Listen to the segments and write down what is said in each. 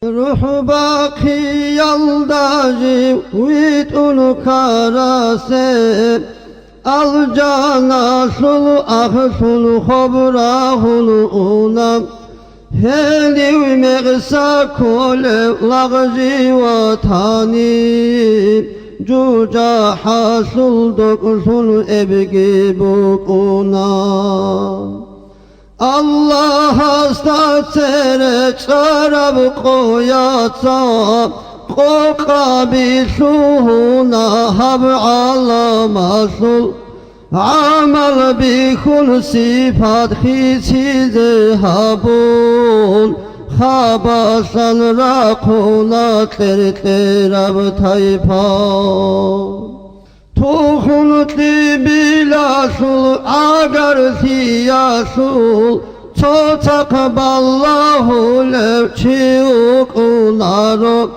Ruh baki yaldaji vitun karase al cana sul ahsul khobrahul unam heli megsa kole lagzi vatani juja hasul dokusul ebgi bukuna Allah hasta tere çarab koyatsa Koka bisuhuna hab alamasul Amal bikul sifat hisize habun Habasan rakuna terab tayfa Tuhulti bilasul agar siyasul Çotak ballahu levçiuk unarok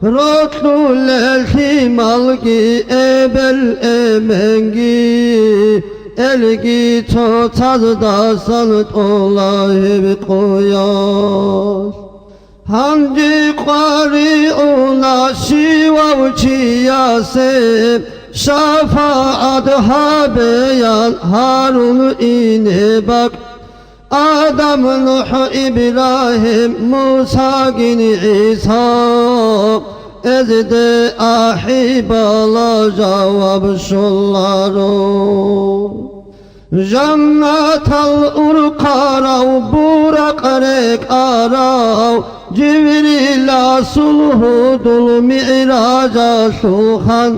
Rotlul elhimalgi ebel emengi Elgi çotak dasan olahi koyar Hangi qari una şivav çiyasem Şafaat habeyan Harun ine bak Adam Nuh İbrahim Musa gini İsa Ezde ahibala cevap şunları Cennet al-urkarav burak rek arav Cibril sulhudul mi'raca sulhan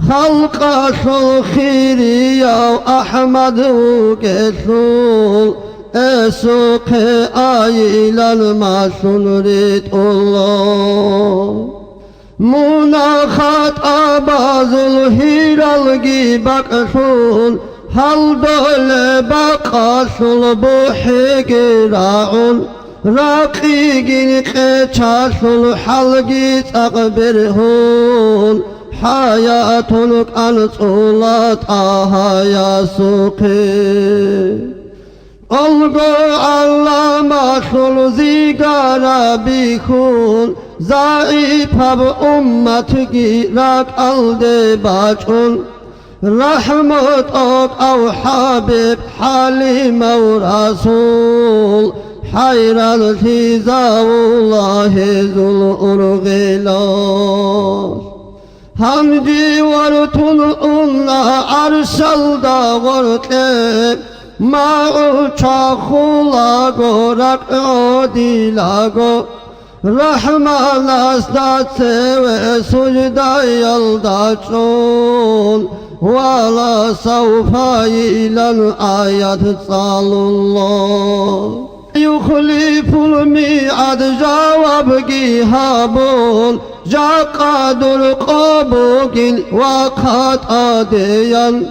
Halka sul khiriyav Ahmadu kesul Esuke aylan masul ritullah Munahat abazul hilal gibaksul Hal dole bakasul buhi gira'un Rakigin keçasul halgi takbirhun Hayatun kansulat ahaya suki Olgu allamasul zigara bihun Zayıf hab ummet girak alde baçun Rahmet ok av habib halim av rasul Hayran sizavullahi zul urgilas Hamdi vartun unna arşalda gorte Ma'u çakula gorak odilago Rahman asdat seve sucda yalda çun Vala savfa ilan ayat salullah Yuhliful mi'ad cevab gihabun Jakadur qabugin vakat adiyan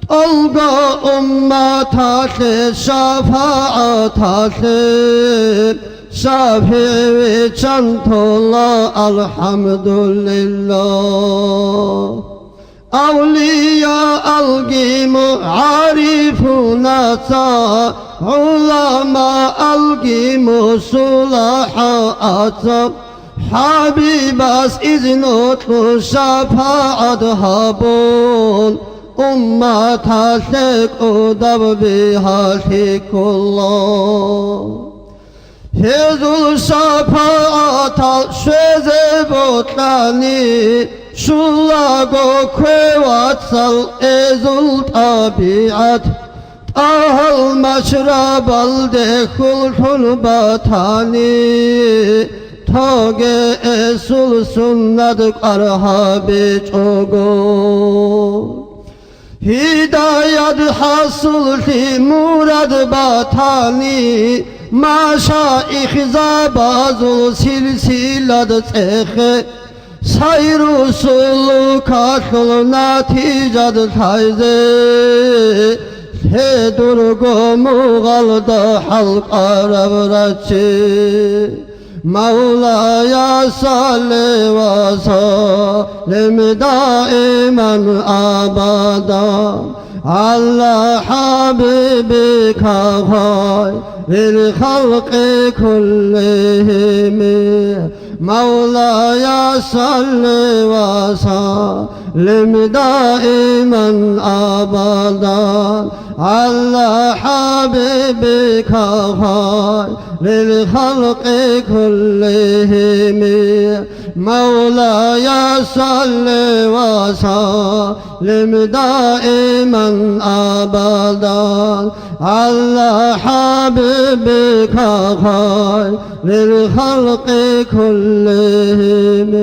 Olga ummat haşe şafaat haşe Şafi çantola alhamdülillah Avliya algimu arifuna sa Ulama algimu sulaha atsab Habibas iznutlu şafaat habun Ummat haşek udab bihaşikullah Hezul şafaat al şöze botlani Şullago kvevatsal ezul tabiat Ahal maşrabal dekul batani Toge esul sunnadık arhabi çogo Hidayat hasul fi murad batani Maşaih zabazul silsilad tsehe Sayru sulu kaşul naticad tayze Sedurgo muğalda halk aravraçı Mevlaya salli ve sallim daimen abadan Allah Habibika للخلق كلهم مولاي صل وسلم دائما أبدا على حبيبك خير للخلق كلهم مولاي صل وسلم دائما أبدا على حبيبك خير للخلق كلهم.